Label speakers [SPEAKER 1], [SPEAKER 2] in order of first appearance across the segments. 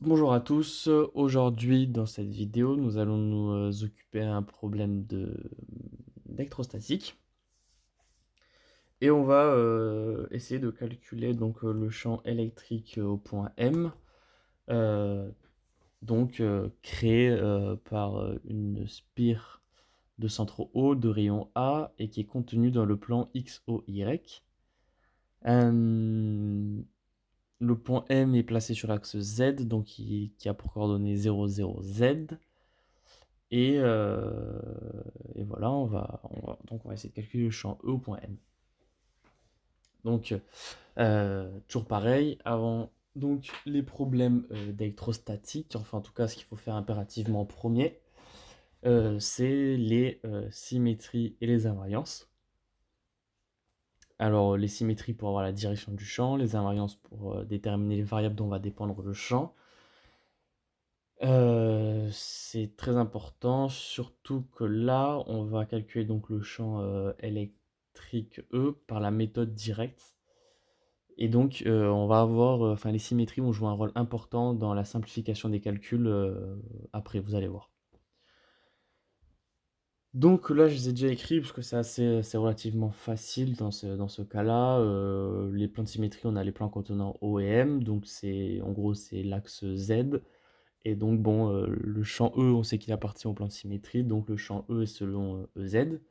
[SPEAKER 1] Bonjour à tous, aujourd'hui dans cette vidéo nous allons nous occuper d'un problème d'électrostatique et on va essayer de calculer donc le champ électrique au point M, euh, créé par une spire de centre O de rayon A et qui est contenu dans le plan XOY. Euh, le point M est placé sur l'axe Z, donc qui a pour coordonnées 0, 0, Z. Et voilà, donc on va essayer de calculer le champ E au point M. Donc, toujours pareil, avant donc, les problèmes d'électrostatique, enfin en tout cas ce qu'il faut faire impérativement en premier, c'est les symétries et les invariances. Alors les symétries pour avoir la direction du champ, les invariances pour déterminer les variables dont va dépendre le champ. C'est très important, surtout que là, on va calculer donc le champ électrique E par la méthode directe. Et donc, on va avoir, enfin, les symétries vont jouer un rôle important dans la simplification des calculs après, vous allez voir. Donc là, je les ai déjà écrits parce que c'est relativement facile dans ce cas-là. Les plans de symétrie, on a les plans contenant O et M, donc en gros, c'est l'axe Z. Et donc, bon, le champ E, on sait qu'il appartient au plan de symétrie, donc le champ E est selon EZ.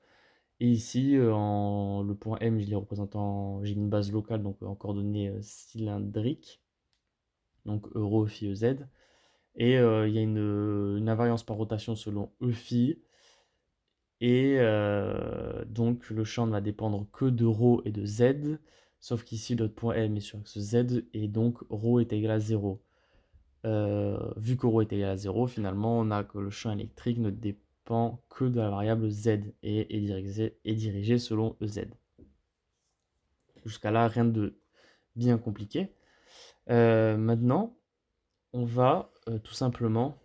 [SPEAKER 1] Et ici, le point M, je l'ai représenté j'ai une base locale, donc en coordonnées cylindriques, donc euro phi EZ. Et il y a une invariance par rotation selon E phi. Et donc, le champ ne va dépendre que de ρ et de z, sauf qu'ici, notre point M est sur axe Z, et donc ρ est égal à 0. Vu que ρ est égal à 0, finalement, on a que le champ électrique ne dépend que de la variable z et est dirigé selon EZ. Jusqu'à là, rien de bien compliqué. Maintenant, on va tout simplement,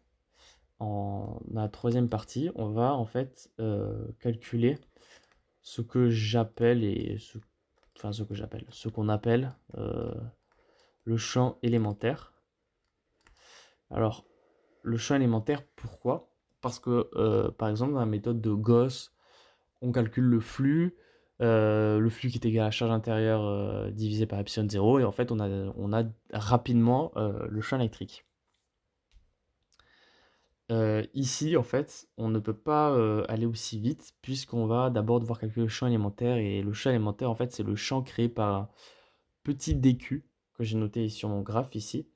[SPEAKER 1] en la troisième partie, on va en fait calculer ce que j'appelle ce qu'on appelle le champ élémentaire. Alors, le champ élémentaire, pourquoi? Parce que, par exemple, dans la méthode de Gauss, on calcule le flux qui est égal à la charge intérieure divisé par epsilon 0, et en fait, on a rapidement le champ électrique. Ici, en fait, on ne peut pas aller aussi vite, puisqu'on va d'abord devoir calculer le champ élémentaire, et le champ élémentaire, en fait, c'est le champ créé par un petit dq, que j'ai noté sur mon graphe ici.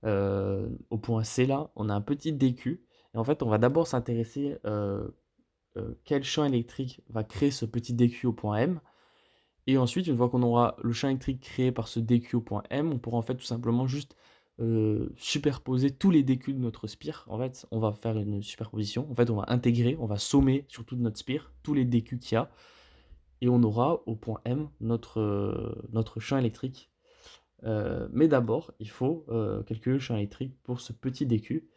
[SPEAKER 1] Au point C, là, on a un petit dq, et en fait, on va d'abord s'intéresser quel champ électrique va créer ce petit dq au point M. Et ensuite, une fois qu'on aura le champ électrique créé par ce dq au point M, on pourra en fait tout simplement juste superposer tous les dq de notre spire. En fait, on va faire une superposition. En fait, on va intégrer, on va sommer sur toute notre spire tous les dq qu'il y a. Et on aura au point M notre champ électrique. Mais d'abord, il faut calculer le champ électrique pour ce petit dq.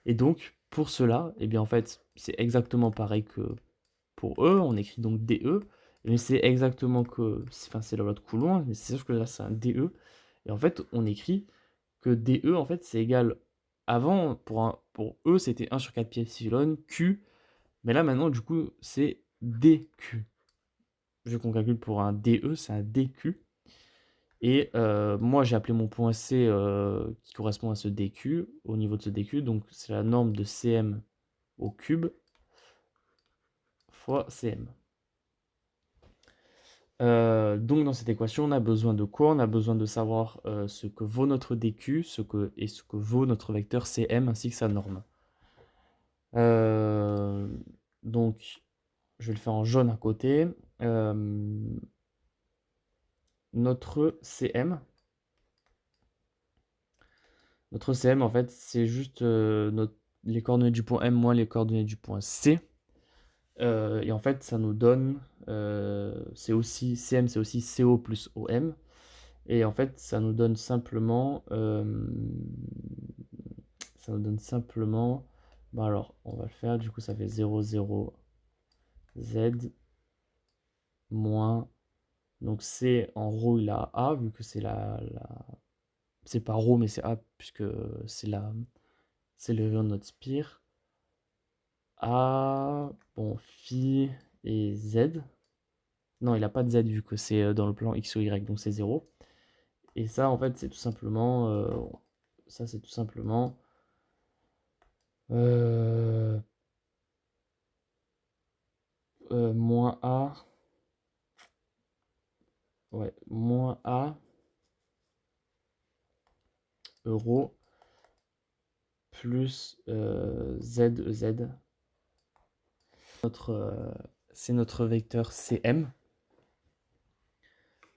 [SPEAKER 1] Et donc, pour cela, eh bien, en fait, c'est exactement pareil que pour E, on écrit donc DE, mais c'est exactement enfin c'est la loi de Coulomb, mais c'est sûr que là c'est un DE, et en fait on écrit que DE en fait c'est égal, avant pour E c'était 1 sur 4 pi epsilon Q, mais là maintenant du coup c'est DQ, vu qu'on calcule pour un DE c'est un DQ, et moi j'ai appelé mon point C qui correspond à ce DQ, au niveau de ce DQ, donc c'est la norme de CM au cube fois CM. Donc dans cette équation, on a besoin de quoi? On a besoin de savoir ce que vaut notre dq, et ce que vaut notre vecteur cm ainsi que sa norme. Euh, donc je vais le faire en jaune à côté. Euh, notre cm, en fait, c'est juste les coordonnées du point M moins les coordonnées du point C. Et en fait, ça nous donne, c'est aussi cm, c'est aussi co plus om. Et en fait, bah alors, on va le faire, du coup, ça fait 0, 0, Z, moins, donc c'est en ρ, il a A, vu que c'est c'est pas ρ, mais c'est A, puisque c'est c'est le rayon de notre spire. A, bon, phi et Z. Non, il n'a pas de Z vu que c'est dans le plan X ou Y, donc c'est 0. Et ça, en fait, c'est tout simplement... ça, c'est tout simplement... moins A... Ouais, moins A euro plus Z, EZ. C'est notre vecteur CM.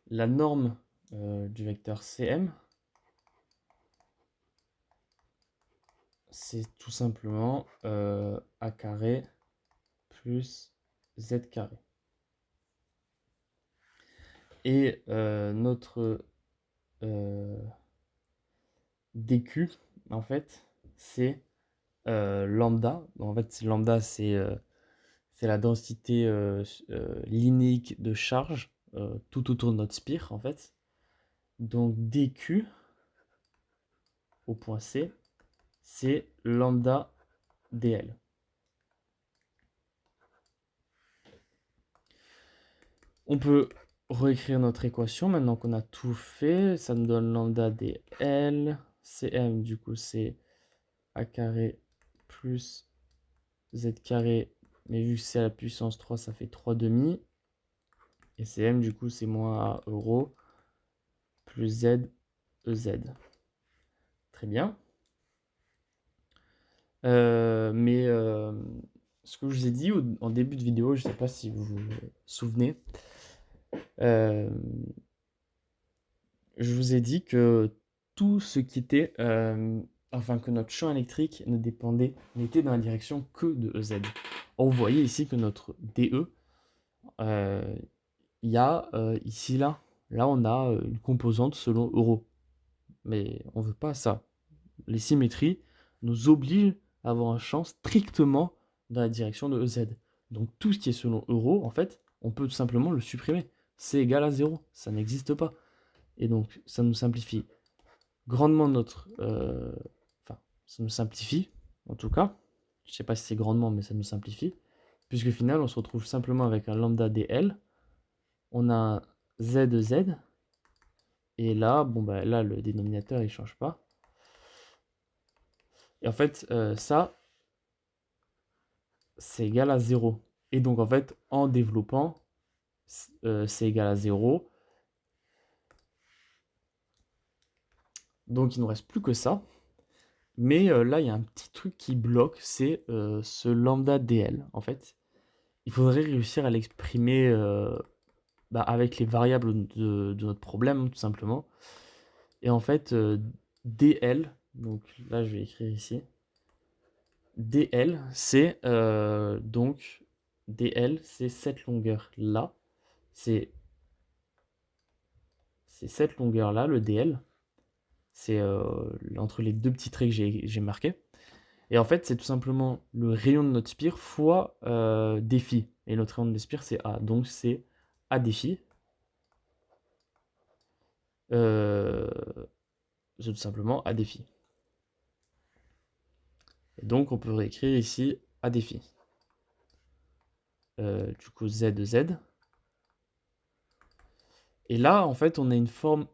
[SPEAKER 1] La norme du vecteur CM, c'est tout simplement A carré plus Z carré. Et notre DQ, en fait, c'est lambda. En fait, lambda, c'est la densité linéique de charge tout autour de notre spire, en fait. Donc DQ au point C, c'est lambda DL. On peut réécrire notre équation maintenant qu'on a tout fait. Ça nous donne lambda DL. CM, du coup, c'est A carré plus Z carré. Mais vu que c'est à la puissance 3, ça fait 3 demi. Et CM, du coup, c'est moins A euro plus Z EZ. Très bien. Ce que je vous ai dit en début de vidéo, je ne sais pas si vous vous souvenez, euh, je vous ai dit que tout ce qui était, enfin que notre champ électrique ne dépendait, n'était dans la direction que de EZ. Or, vous voyez ici que notre DE, il y a ici, là on a une composante selon euro. Mais on ne veut pas ça. Les symétries nous obligent à avoir un champ strictement dans la direction de EZ. Donc tout ce qui est selon euro, en fait, on peut tout simplement le supprimer. C'est égal à 0, ça n'existe pas. Et donc ça nous simplifie grandement notre... Enfin, ça nous simplifie, en tout cas. Je ne sais pas si c'est grandement, mais ça nous simplifie. Puisque au final, on se retrouve simplement avec un lambda DL. On a un Z de Z. Et là, bon, bah, là, le dénominateur, il ne change pas. Et en fait, ça, c'est égal à 0. Et donc, en fait, en développant, c'est égal à 0. Donc, il ne nous reste plus que ça. Mais là, il y a un petit truc qui bloque, c'est ce lambda DL. En fait, il faudrait réussir à l'exprimer avec les variables de notre problème, tout simplement. Et en fait, DL, donc là, je vais écrire ici. DL, c'est DL, c'est cette longueur-là. C'est cette longueur-là, le DL. C'est entre les deux petits traits que j'ai marqués. Et en fait, c'est tout simplement le rayon de notre spire fois défi. Et notre rayon de spire, c'est A. Donc, c'est A défi. C'est tout simplement A défi. Et donc, on peut réécrire ici A défi. Du coup, Z de Z. Et là, en fait, on a une forme...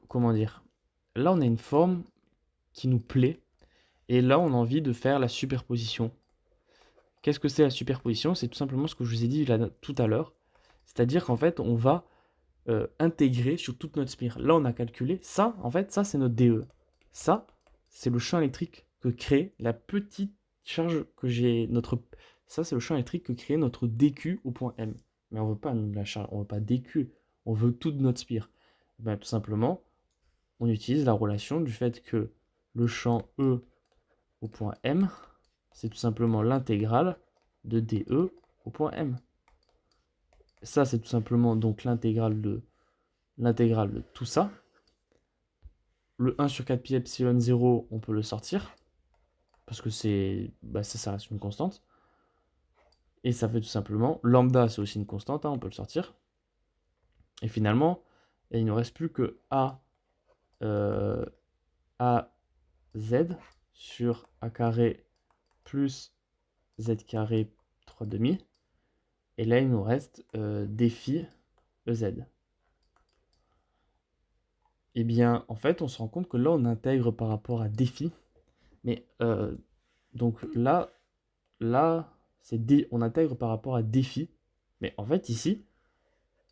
[SPEAKER 1] comment dire? Là, on a une forme qui nous plaît. Et là, on a envie de faire la superposition. Qu'est-ce que c'est la superposition? C'est tout simplement ce que je vous ai dit là, tout à l'heure. C'est-à-dire qu'en fait, on va intégrer sur toute notre spire. Là, on a calculé ça, en fait, ça, c'est notre DE. Ça, c'est le champ électrique que crée la petite charge que j'ai. Ça, c'est le champ électrique que crée notre DQ au point M. Mais on veut pas la charge, on veut pas DQ, on veut toute notre spire. Ben, tout simplement, on utilise la relation du fait que le champ E au point M, c'est tout simplement l'intégrale de DE au point M. Ça, c'est tout simplement donc l'intégrale de tout ça. Le 1 sur 4 pi epsilon 0, on peut le sortir. Parce que ça reste une constante. Et ça fait tout simplement, lambda, c'est aussi une constante, on peut le sortir. Et finalement, il ne nous reste plus que A, Z sur a carré plus z carré 3 demi. Et là, il nous reste défi EZ. Eh bien, en fait, on se rend compte que là, on intègre par rapport à défi. Mais donc là, on intègre par rapport à défi. Mais en fait, ici,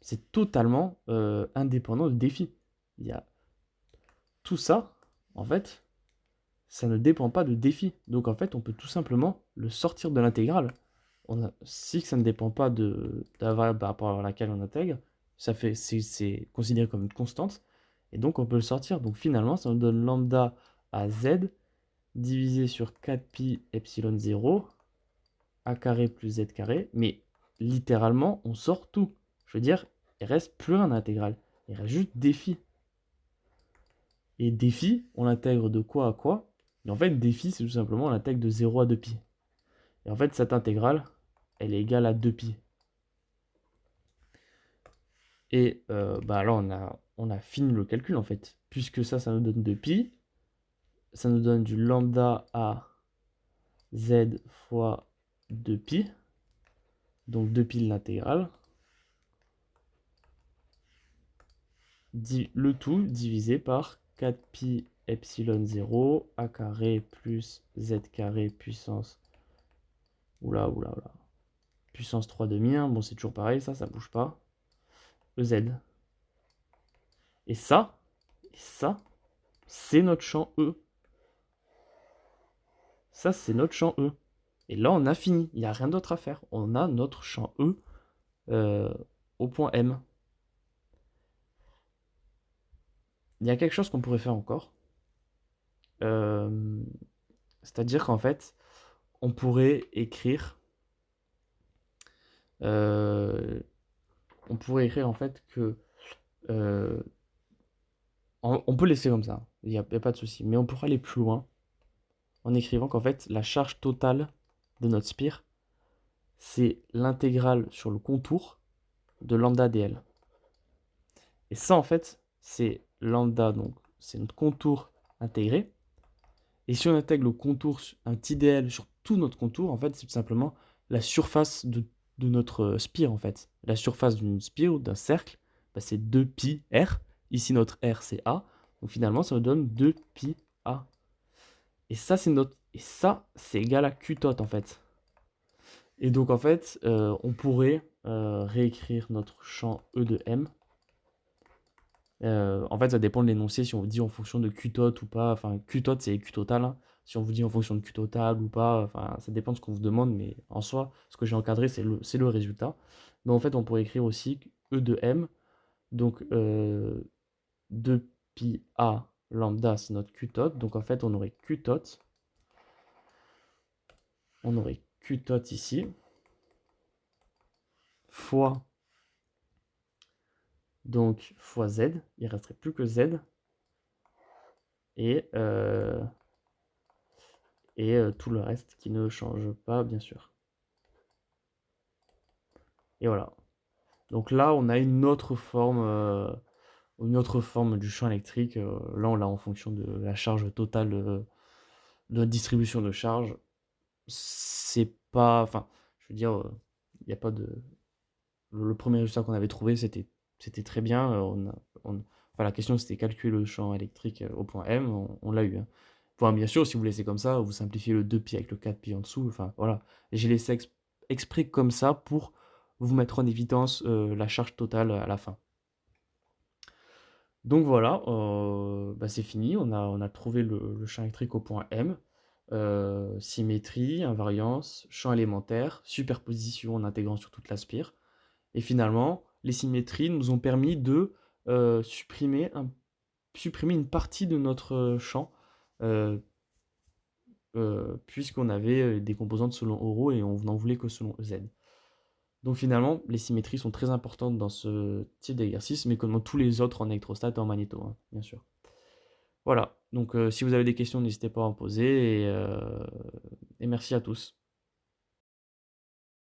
[SPEAKER 1] c'est totalement indépendant de défi. Il y a tout ça, en fait, ça ne dépend pas de défi. Donc en fait, on peut tout simplement le sortir de l'intégrale. Si ça ne dépend pas de la variable par rapport à laquelle on intègre, c'est considéré comme une constante. Et donc on peut le sortir. Donc finalement, ça nous donne lambda à z divisé sur 4pi epsilon 0 a carré plus z carré. Mais littéralement, on sort tout. Je veux dire, il reste plus rien d'intégrale. Il reste juste défi. Et défi, on l'intègre de quoi à quoi? Et en fait, défi, c'est tout simplement on l'intègre de 0 à 2pi. Et en fait, cette intégrale, elle est égale à 2pi. Et bah là, on a fini le calcul en fait. Puisque ça nous donne 2pi. Ça nous donne du lambda à z fois 2pi. Donc 2pi l'intégrale. Le tout divisé par 4pi epsilon 0 a carré plus z carré puissance. Oula. Puissance 3 demi. Hein. Bon, c'est toujours pareil, ça bouge pas. EZ. Et ça, c'est notre champ E. Ça, c'est notre champ E. Et là, on a fini. Il n'y a rien d'autre à faire. On a notre champ E au point M. Il y a quelque chose qu'on pourrait faire encore. C'est-à-dire qu'en fait, on pourrait écrire... on pourrait écrire en fait que... on peut laisser comme ça. Il n'y a pas de souci. Mais on pourrait aller plus loin en écrivant qu'en fait, la charge totale de notre spire, c'est l'intégrale sur le contour de lambda dl. Et ça, en fait, c'est lambda, donc c'est notre contour intégré. Et si on intègre le contour, un petit dl sur tout notre contour, en fait, c'est tout simplement la surface de notre spire, en fait. La surface d'une spire ou d'un cercle, bah, c'est 2pi r. Ici, notre r, c'est a. Donc finalement, ça nous donne 2pi a. Et ça, c'est égal à q tot, en fait. Et donc, en fait, on pourrait réécrire notre champ E de M. En fait, ça dépend de l'énoncé, si on vous dit en fonction de Q tot ou pas. Enfin, Q tot, c'est Q total. Hein. Si on vous dit en fonction de Q total ou pas, enfin, ça dépend de ce qu'on vous demande, mais en soi, ce que j'ai encadré, c'est le résultat. Donc, en fait, on pourrait écrire aussi E de M. Donc, 2pi A lambda, c'est notre Q tot. Donc, en fait, on aurait Q tot. On aurait Q tot ici. Fois donc fois z, il ne resterait plus que z, et tout le reste qui ne change pas, bien sûr. Et voilà. Donc là, on a une autre forme du champ électrique. Là, on l'a en fonction de la charge totale de la distribution de charge. C'est pas... Enfin, je veux dire, il n'y a pas de... Le premier résultat qu'on avait trouvé, c'était très bien. Enfin, la question, c'était calculer le champ électrique au point M. On l'a eu. Hein. Enfin, bien sûr, si vous laissez comme ça, vous simplifiez le 2pi avec le 4pi en dessous. Enfin, voilà. J'ai laissé exprès comme ça pour vous mettre en évidence la charge totale à la fin. Donc voilà, bah c'est fini. On a trouvé le champ électrique au point M. Symétrie, invariance, champ élémentaire, superposition en intégrant sur toute la spire. Et finalement, les symétries nous ont permis de supprimer une partie de notre champ, puisqu'on avait des composantes selon Euro et on n'en voulait que selon EZ. Donc finalement, les symétries sont très importantes dans ce type d'exercice, mais comme dans tous les autres en électrostat et en magnéto, hein, bien sûr. Voilà, donc si vous avez des questions, n'hésitez pas à en poser, et merci à tous.